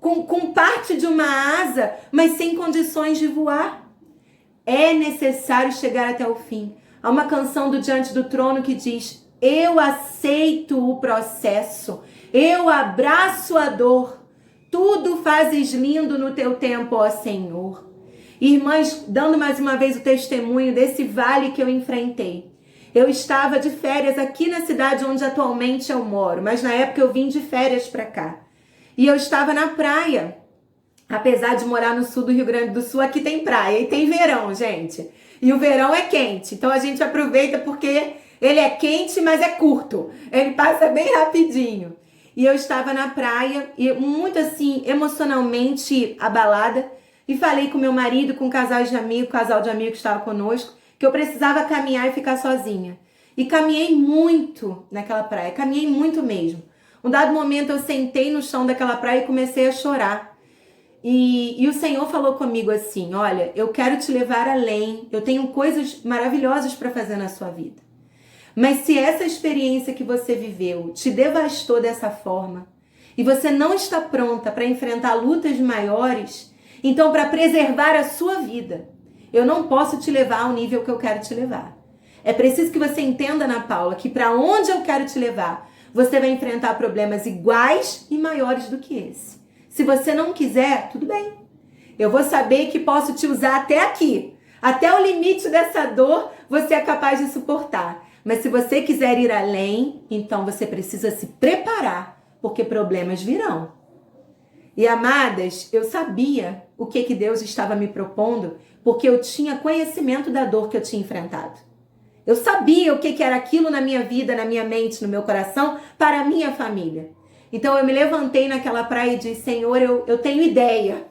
com parte de uma asa, mas sem condições de voar. É necessário chegar até o fim. Há uma canção do Diante do Trono que diz: eu aceito o processo, eu abraço a dor, tudo fazes lindo no teu tempo, ó Senhor. Irmãs, dando mais uma vez o testemunho desse vale que eu enfrentei. Eu estava de férias aqui na cidade onde atualmente eu moro, mas na época eu vim de férias para cá. E eu estava na praia. Apesar de morar no sul do Rio Grande do Sul, aqui tem praia e tem verão, gente. E o verão é quente, então a gente aproveita porque ele é quente, mas é curto. Ele passa bem rapidinho. E eu estava na praia, e muito assim, emocionalmente abalada. E falei com meu marido, com um casal de amigos que estava conosco, que eu precisava caminhar e ficar sozinha. E caminhei muito naquela praia, caminhei muito mesmo. Um dado momento eu sentei no chão daquela praia e comecei a chorar. E o Senhor falou comigo assim: olha, eu quero te levar além, eu tenho coisas maravilhosas para fazer na sua vida. Mas se essa experiência que você viveu te devastou dessa forma, e você não está pronta para enfrentar lutas maiores, então para preservar a sua vida, eu não posso te levar ao nível que eu quero te levar. É preciso que você entenda, Ana Paula, que para onde eu quero te levar, você vai enfrentar problemas iguais e maiores do que esse. Se você não quiser, tudo bem. Eu vou saber que posso te usar até aqui. Até o limite dessa dor, você é capaz de suportar. Mas se você quiser ir além, então você precisa se preparar, porque problemas virão. E amadas, eu sabia o que Deus estava me propondo, porque eu tinha conhecimento da dor que eu tinha enfrentado. Eu sabia o que era aquilo na minha vida, na minha mente, no meu coração, para a minha família. Então eu me levantei naquela praia e disse: Senhor, eu tenho ideia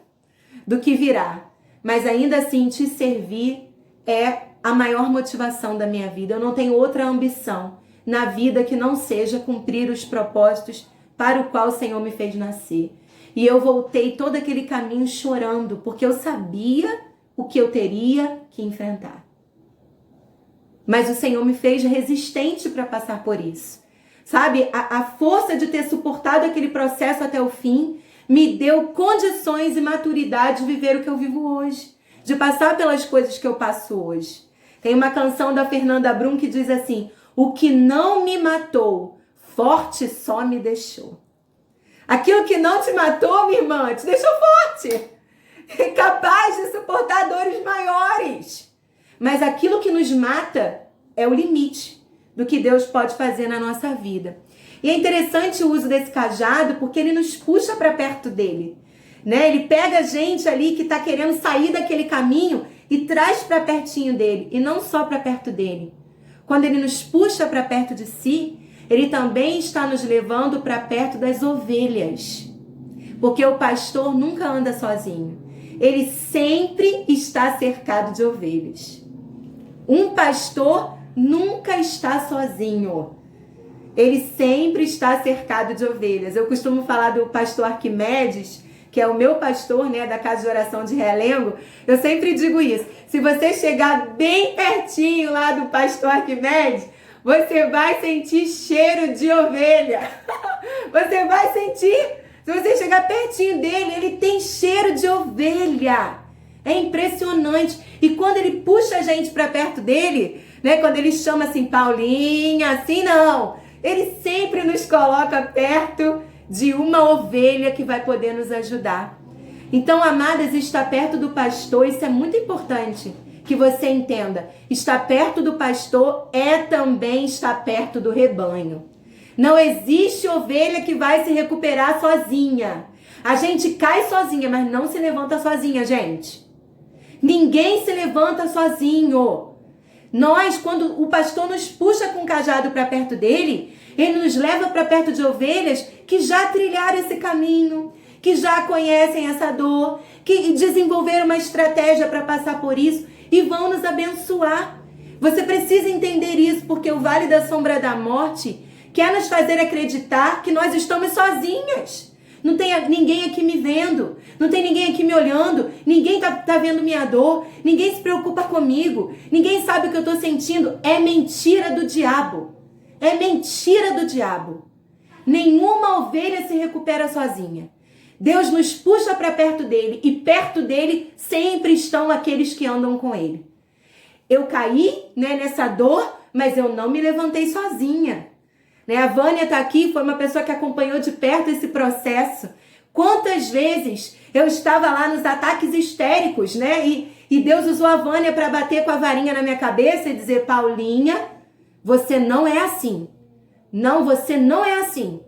do que virá, mas ainda assim te servir é a maior motivação da minha vida. Eu não tenho outra ambição na vida que não seja cumprir os propósitos para o qual o Senhor me fez nascer. E eu voltei todo aquele caminho chorando, porque eu sabia o que eu teria que enfrentar. Mas o Senhor me fez resistente para passar por isso. Sabe, a força de ter suportado aquele processo até o fim me deu condições e maturidade de viver o que eu vivo hoje, de passar pelas coisas que eu passo hoje. Tem uma canção da Fernanda Brum que diz assim: o que não me matou, forte só me deixou. Aquilo que não te matou, minha irmã, te deixou forte, capaz de suportar dores maiores. Mas aquilo que nos mata é o limite do que Deus pode fazer na nossa vida. E é interessante o uso desse cajado, porque ele nos puxa para perto dele, né? Ele pega a gente ali que está querendo sair daquele caminho e traz para pertinho dele, e não só para perto dele. Quando ele nos puxa para perto de si, Ele também está nos levando para perto das ovelhas. Porque o pastor nunca anda sozinho. Ele sempre está cercado de ovelhas. Um pastor nunca está sozinho. Ele sempre está cercado de ovelhas. Eu costumo falar do pastor Arquimedes, que é o meu pastor, né, da Casa de Oração de Realengo. Eu sempre digo isso. Se você chegar bem pertinho lá do pastor Arquimedes, você vai sentir cheiro de ovelha. Você vai sentir. Se você chegar pertinho dele, ele tem cheiro de ovelha. É impressionante. E quando ele puxa a gente para perto dele, né, quando ele chama assim, Paulinha, assim não. Ele sempre nos coloca perto de uma ovelha que vai poder nos ajudar. Então, amadas, estar perto do pastor, isso é muito importante que você entenda. Estar perto do pastor é também estar perto do rebanho. Não existe ovelha que vai se recuperar sozinha. A gente cai sozinha, mas não se levanta sozinha, gente. Ninguém se levanta sozinho. Nós, quando o pastor nos puxa com o cajado para perto dele, ele nos leva para perto de ovelhas que já trilharam esse caminho, que já conhecem essa dor, que desenvolveram uma estratégia para passar por isso e vão nos abençoar. Você precisa entender isso, porque o Vale da Sombra da Morte quer nos fazer acreditar que nós estamos sozinhas. Não tem ninguém aqui me vendo, não tem ninguém aqui me olhando, ninguém tá vendo minha dor, ninguém se preocupa comigo, ninguém sabe o que eu estou sentindo. É mentira do diabo. É mentira do diabo. Nenhuma ovelha se recupera sozinha. Deus nos puxa para perto dele e perto dele sempre estão aqueles que andam com ele. Eu caí, né, nessa dor, mas eu não me levantei sozinha. A Vânia está aqui, foi uma pessoa que acompanhou de perto esse processo. Quantas vezes eu estava lá nos ataques histéricos, né? E Deus usou a Vânia para bater com a varinha na minha cabeça e dizer, Paulinha, você não é assim. Não, você não é assim.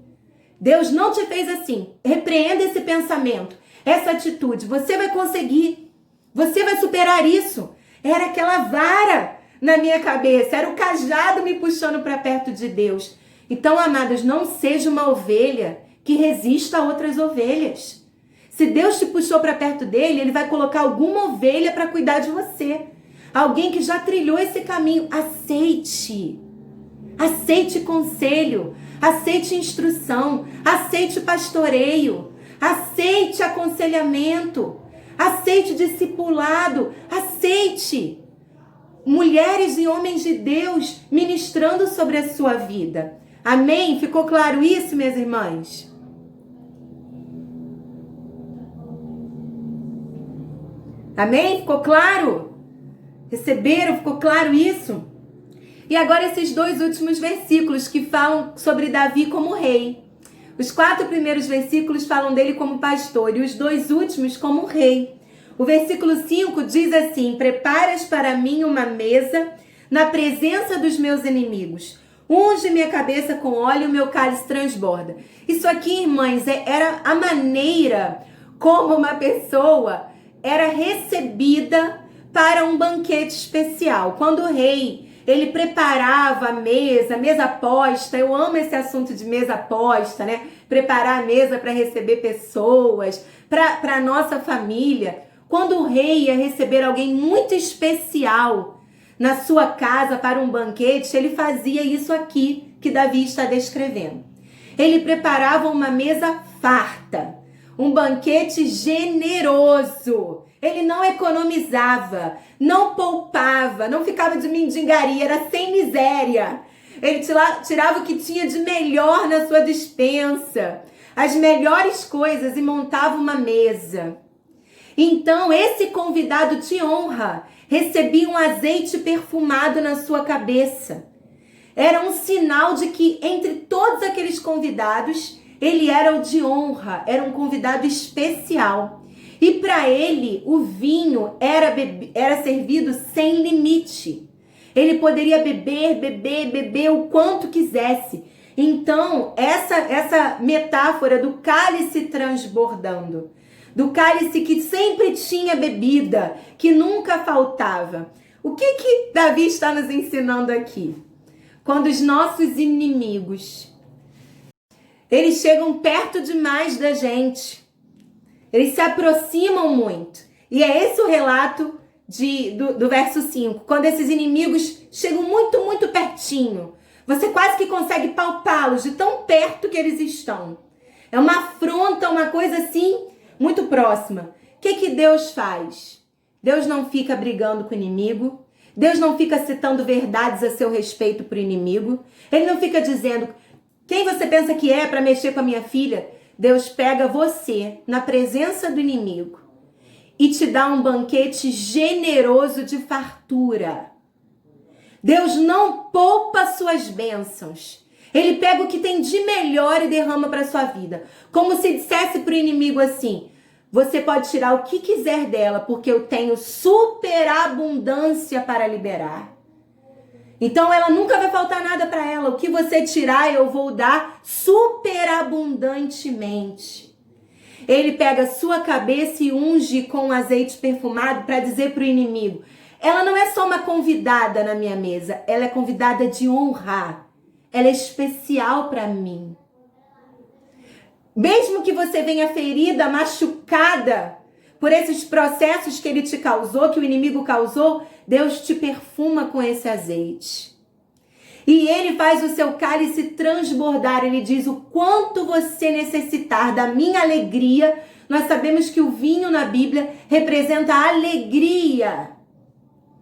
Deus não te fez assim. Repreenda esse pensamento, essa atitude. Você vai conseguir. Você vai superar isso. Era aquela vara na minha cabeça, era o cajado me puxando para perto de Deus. Então, amados, não seja uma ovelha que resista a outras ovelhas. Se Deus te puxou para perto dele, ele vai colocar alguma ovelha para cuidar de você. Alguém que já trilhou esse caminho. Aceite. Aceite conselho. Aceite instrução. Aceite pastoreio. Aceite aconselhamento. Aceite discipulado. Aceite mulheres e homens de Deus ministrando sobre a sua vida. Amém? Ficou claro isso, minhas irmãs? Amém? Ficou claro? Receberam? Ficou claro isso? E agora esses dois últimos versículos que falam sobre Davi como rei. Os 4 primeiros versículos falam dele como pastor e os 2 últimos como rei. O versículo 5 diz assim, preparas para mim uma mesa na presença dos meus inimigos. Unge minha cabeça com óleo e o meu cálice transborda. Isso aqui, irmãs, era a maneira como uma pessoa era recebida para um banquete especial. Quando o rei, ele preparava a mesa posta, eu amo esse assunto de mesa posta, né? Preparar a mesa para receber pessoas, para a nossa família. Quando o rei ia receber alguém muito especial na sua casa para um banquete, ele fazia isso aqui que Davi está descrevendo. Ele preparava uma mesa farta, um banquete generoso. Ele não economizava, não poupava, não ficava de mendigaria, era sem miséria. Ele tirava o que tinha de melhor na sua despensa, as melhores coisas e montava uma mesa. Então, esse convidado de honra recebia um azeite perfumado na sua cabeça. Era um sinal de que entre todos aqueles convidados, ele era o de honra, era um convidado especial. E para ele, o vinho era servido sem limite. Ele poderia beber o quanto quisesse. Então, essa metáfora do cálice transbordando, do cálice que sempre tinha bebida, que nunca faltava. O que Davi está nos ensinando aqui? quando os nossos inimigos, eles chegam perto demais da gente. Eles se aproximam muito. E é esse o relato do verso 5. Quando esses inimigos chegam muito, muito pertinho. Você quase que consegue palpá-los de tão perto que eles estão. É uma afronta, uma coisa assim, muito próxima. O que Deus faz? Deus não fica brigando com o inimigo. Deus não fica citando verdades a seu respeito para o inimigo. Ele não fica dizendo, quem você pensa que é para mexer com a minha filha? Deus pega você na presença do inimigo e te dá um banquete generoso de fartura. Deus não poupa suas bênçãos. Ele pega o que tem de melhor e derrama para sua vida. Como se dissesse para o inimigo assim, você pode tirar o que quiser dela, porque eu tenho superabundância para liberar. Então ela nunca vai faltar nada para ela. O que você tirar eu vou dar superabundantemente. Ele pega a sua cabeça e unge com azeite perfumado para dizer para o inimigo, ela não é só uma convidada na minha mesa, ela é convidada de honra. Ela é especial para mim. Mesmo que você venha ferida, machucada por esses processos que ele te causou, que o inimigo causou, Deus te perfuma com esse azeite. E ele faz o seu cálice transbordar. Ele diz, o quanto você necessitar da minha alegria. Nós sabemos que o vinho na Bíblia representa alegria,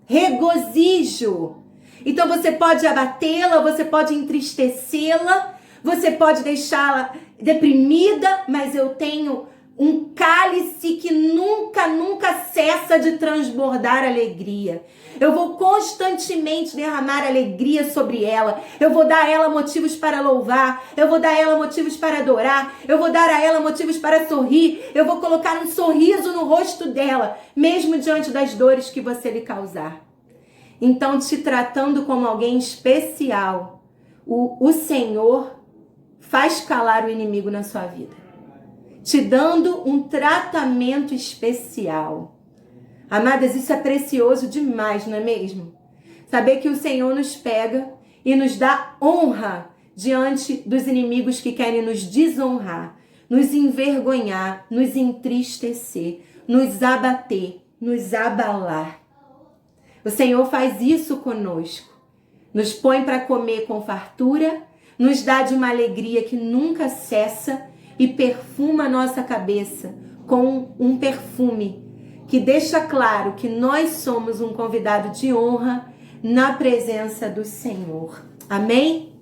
regozijo. Então você pode abatê-la, você pode entristecê-la, você pode deixá-la deprimida, mas eu tenho um cálice que nunca, nunca cessa de transbordar alegria. Eu vou constantemente derramar alegria sobre ela. Eu vou dar a ela motivos para louvar. Eu vou dar a ela motivos para adorar. Eu vou dar a ela motivos para sorrir. Eu vou colocar um sorriso no rosto dela, mesmo diante das dores que você lhe causar. Então, te tratando como alguém especial, o Senhor faz calar o inimigo na sua vida. Te dando um tratamento especial. Amadas, isso é precioso demais, não é mesmo? Saber que o Senhor nos pega e nos dá honra diante dos inimigos que querem nos desonrar, nos envergonhar, nos entristecer, nos abater, nos abalar. O Senhor faz isso conosco. Nos põe para comer com fartura, nos dá de uma alegria que nunca cessa e perfuma a nossa cabeça com um perfume que deixa claro que nós somos um convidado de honra na presença do Senhor. Amém?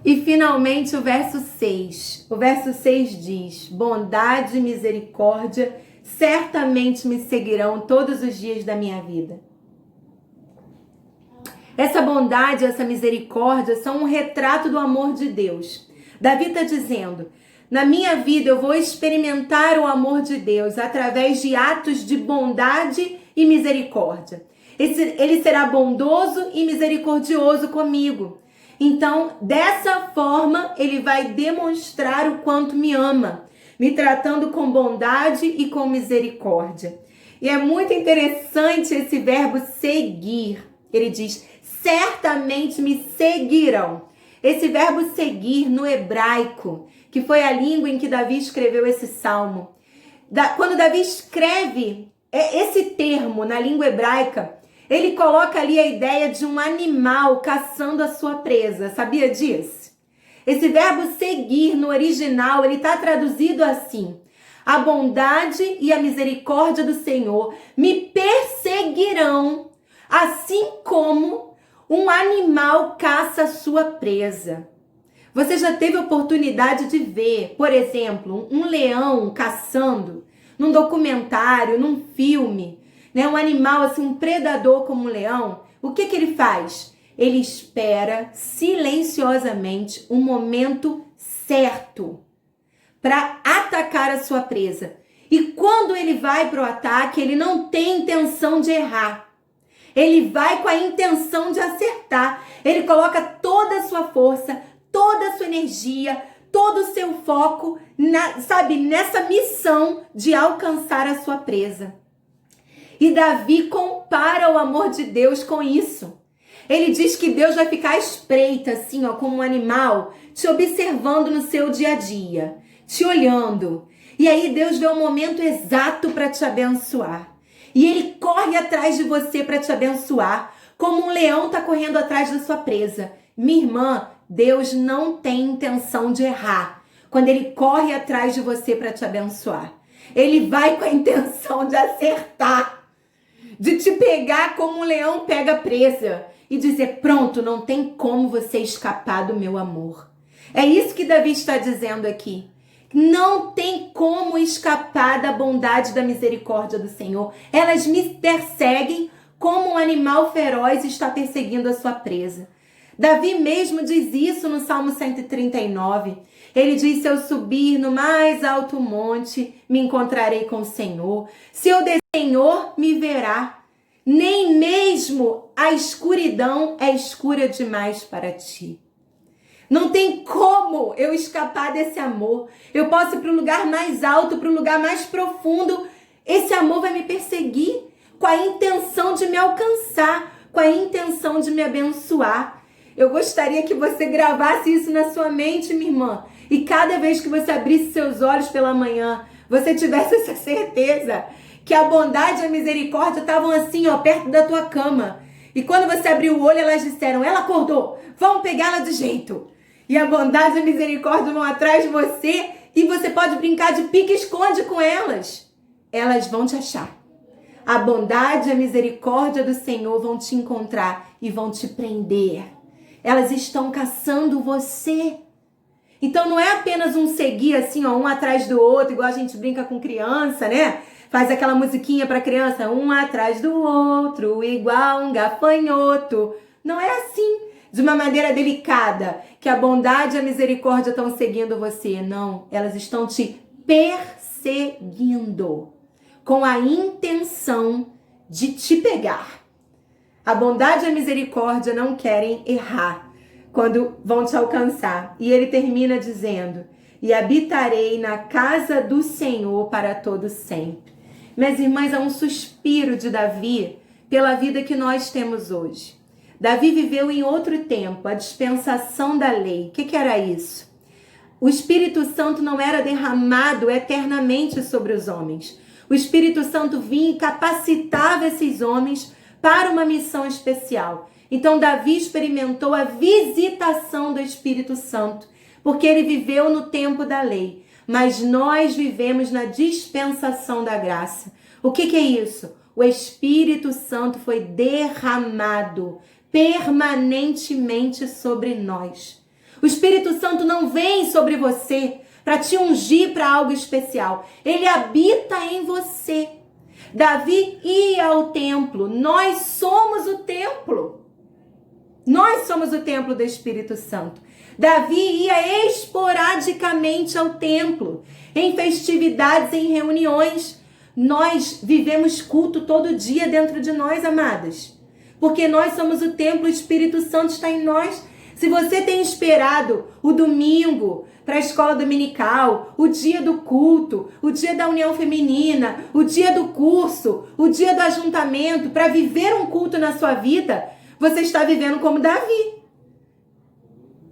E finalmente o verso 6. O verso 6 diz, bondade e misericórdia certamente me seguirão todos os dias da minha vida. Essa bondade, essa misericórdia são um retrato do amor de Deus. Davi está dizendo, na minha vida eu vou experimentar o amor de Deus através de atos de bondade e misericórdia. Ele será bondoso e misericordioso comigo. Então, dessa forma, ele vai demonstrar o quanto me ama, me tratando com bondade e com misericórdia. E é muito interessante esse verbo seguir. Ele diz, certamente me seguirão. Esse verbo seguir no hebraico, que foi a língua em que Davi escreveu esse salmo. Quando Davi escreve esse termo na língua hebraica, ele coloca ali a ideia de um animal caçando a sua presa. Sabia disso? Esse verbo seguir no original, ele está traduzido assim. A bondade e a misericórdia do Senhor me perseguirão, assim como um animal caça a sua presa. Você já teve oportunidade de ver, por exemplo, um leão caçando num documentário, num filme, né? Um animal assim, um predador como um leão. O que ele faz? Ele espera silenciosamente um momento certo para atacar a sua presa. E quando ele vai para o ataque, ele não tem intenção de errar. Ele vai com a intenção de acertar. Ele coloca toda a sua força, toda a sua energia, todo o seu foco, nessa missão de alcançar a sua presa. E Davi compara o amor de Deus com isso. Ele diz que Deus vai ficar à espreita, assim, ó, como um animal, te observando no seu dia a dia, te olhando. E aí Deus vê o momento exato para te abençoar. E Ele corre atrás de você para te abençoar, como um leão está correndo atrás da sua presa. Minha irmã, Deus não tem intenção de errar quando Ele corre atrás de você para te abençoar. Ele vai com a intenção de acertar, de te pegar como um leão pega a presa e dizer, pronto, não tem como você escapar do meu amor. É isso que Davi está dizendo aqui. Não tem como escapar da bondade e da misericórdia do Senhor. Elas me perseguem como um animal feroz está perseguindo a sua presa. Davi mesmo diz isso no Salmo 139. Ele diz, se eu subir no mais alto monte, me encontrarei com o Senhor. Se eu descer, o Senhor me verá. Nem mesmo a escuridão é escura demais para ti. Não tem como eu escapar desse amor. Eu posso ir para o lugar mais alto, para o lugar mais profundo. Esse amor vai me perseguir com a intenção de me alcançar, com a intenção de me abençoar. Eu gostaria que você gravasse isso na sua mente, minha irmã. E cada vez que você abrisse seus olhos pela manhã, você tivesse essa certeza que a bondade e a misericórdia estavam assim, ó, perto da tua cama. E quando você abriu o olho, elas disseram, ela acordou, vamos pegá-la de jeito. E a bondade e a misericórdia vão atrás de você e você pode brincar de pique-esconde com elas. Elas vão te achar. A bondade e a misericórdia do Senhor vão te encontrar e vão te prender. Elas estão caçando você. Então não é apenas um seguir assim, ó, um atrás do outro, igual a gente brinca com criança, né? Faz aquela musiquinha para criança, um atrás do outro, igual um gafanhoto. Não é assim, de uma maneira delicada, que a bondade e a misericórdia estão seguindo você. Não, elas estão te perseguindo com a intenção de te pegar. A bondade e a misericórdia não querem errar quando vão te alcançar. E ele termina dizendo, e habitarei na casa do Senhor para todo sempre. Minhas irmãs, há um suspiro de Davi pela vida que nós temos hoje. Davi viveu em outro tempo, a dispensação da lei. O que era isso? O Espírito Santo não era derramado eternamente sobre os homens. O Espírito Santo vinha e capacitava esses homens para uma missão especial. Então Davi experimentou a visitação do Espírito Santo, porque ele viveu no tempo da lei. Mas nós vivemos na dispensação da graça. O que é isso? O Espírito Santo foi derramado permanentemente sobre nós. O Espírito Santo não vem sobre você para te ungir para algo especial. Ele habita em você. Davi ia ao templo. Nós somos o templo. Nós somos o templo do Espírito Santo. Davi ia esporadicamente ao templo, em festividades, em reuniões. Nós vivemos culto todo dia dentro de nós, amadas. Porque nós somos o templo, o Espírito Santo está em nós. Se você tem esperado o domingo para a escola dominical, o dia do culto, o dia da união feminina, o dia do curso, o dia do ajuntamento, para viver um culto na sua vida, você está vivendo como Davi.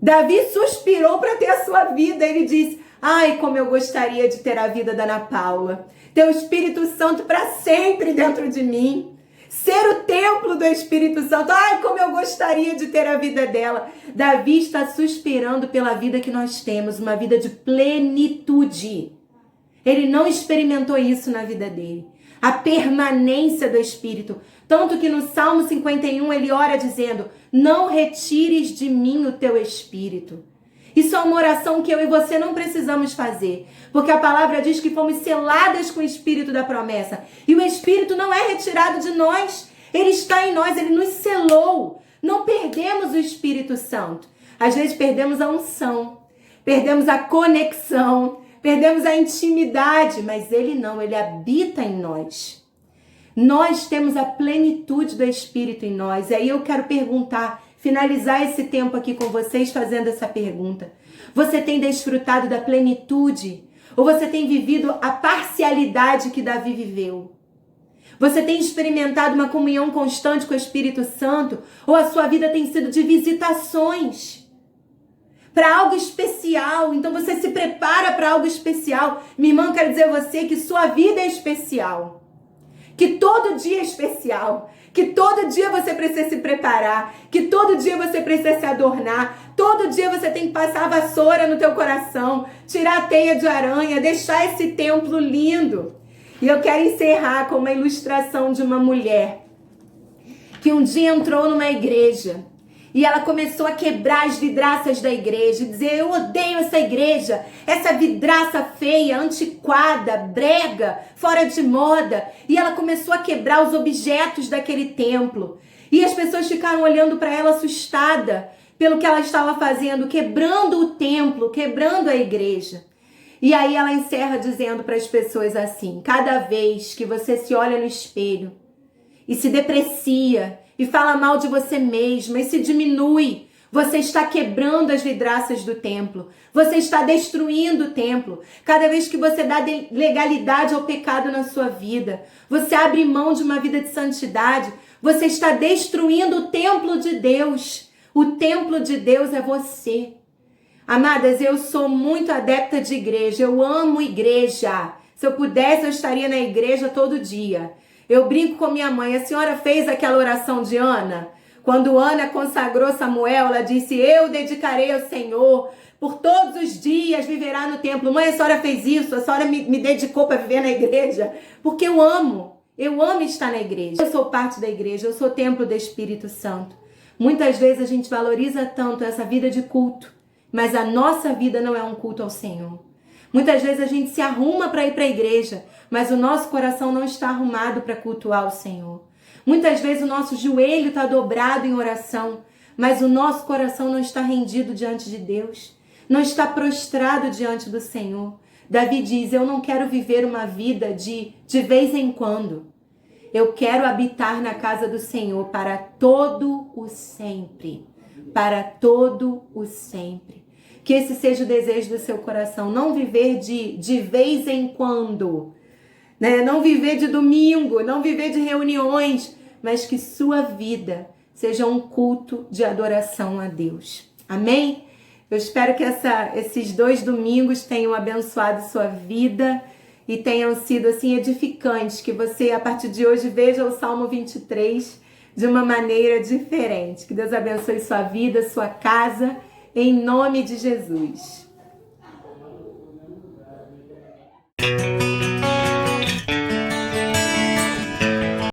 Davi suspirou para ter a sua vida. Ele disse, ai, como eu gostaria de ter a vida da Ana Paula. Ter o Espírito Santo para sempre dentro de mim. Ser o templo do Espírito Santo. Ai, como eu gostaria de ter a vida dela. Davi está suspirando pela vida que nós temos. Uma vida de plenitude. Ele não experimentou isso na vida dele. A permanência do Espírito. Tanto que no Salmo 51 ele ora dizendo, não retires de mim o teu Espírito. Isso é uma oração que eu e você não precisamos fazer. Porque a palavra diz que fomos seladas com o Espírito da promessa. E o Espírito não é retirado de nós. Ele está em nós, ele nos selou. Não perdemos o Espírito Santo. Às vezes perdemos a unção, perdemos a conexão, perdemos a intimidade. Mas ele não, ele habita em nós. Nós temos a plenitude do Espírito em nós. E aí eu quero perguntar, finalizar esse tempo aqui com vocês fazendo essa pergunta. Você tem desfrutado da plenitude? Ou você tem vivido a parcialidade que Davi viveu? Você tem experimentado uma comunhão constante com o Espírito Santo? Ou a sua vida tem sido de visitações para algo especial? Então você se prepara para algo especial. Minha irmã, quero dizer a você que sua vida é especial. Que todo dia é especial. Que todo dia você precisa se preparar. Que todo dia você precisa se adornar. Todo dia você tem que passar a vassoura no teu coração. Tirar a teia de aranha. Deixar esse templo lindo. E eu quero encerrar com uma ilustração de uma mulher que um dia entrou numa igreja e ela começou a quebrar as vidraças da igreja e dizer: eu odeio essa igreja, essa vidraça feia, antiquada, brega, fora de moda. E ela começou a quebrar os objetos daquele templo. E as pessoas ficaram olhando para ela assustada pelo que ela estava fazendo, quebrando o templo, quebrando a igreja. E aí ela encerra dizendo para as pessoas assim: cada vez que você se olha no espelho e se deprecia e fala mal de você mesma e se diminui, você está quebrando as vidraças do templo. Você está destruindo o templo. Cada vez que você dá legalidade ao pecado na sua vida, você abre mão de uma vida de santidade, você está destruindo o templo de Deus. O templo de Deus é você. Amadas, eu sou muito adepta de igreja, eu amo igreja. Se eu pudesse, eu estaria na igreja todo dia. Eu brinco com minha mãe: a senhora fez aquela oração de Ana? Quando Ana consagrou Samuel, ela disse: eu dedicarei ao Senhor, por todos os dias viverá no templo. Mãe, a senhora fez isso, a senhora me dedicou para viver na igreja, porque eu amo estar na igreja. Eu sou parte da igreja, eu sou templo do Espírito Santo. Muitas vezes a gente valoriza tanto essa vida de culto, mas a nossa vida não é um culto ao Senhor. Muitas vezes a gente se arruma para ir para a igreja, mas o nosso coração não está arrumado para cultuar o Senhor. Muitas vezes o nosso joelho está dobrado em oração, mas o nosso coração não está rendido diante de Deus, não está prostrado diante do Senhor. Davi diz: eu não quero viver uma vida de vez em quando. Eu quero habitar na casa do Senhor para todo o sempre. Para todo o sempre. Que esse seja o desejo do seu coração. Não viver de vez em quando, né? Não viver de domingo, não viver de reuniões, mas que sua vida seja um culto de adoração a Deus. Amém? Eu espero que esses 2 domingos tenham abençoado sua vida e tenham sido assim edificantes, que você a partir de hoje veja o Salmo 23 de uma maneira diferente. Que Deus abençoe sua vida, sua casa, em nome de Jesus.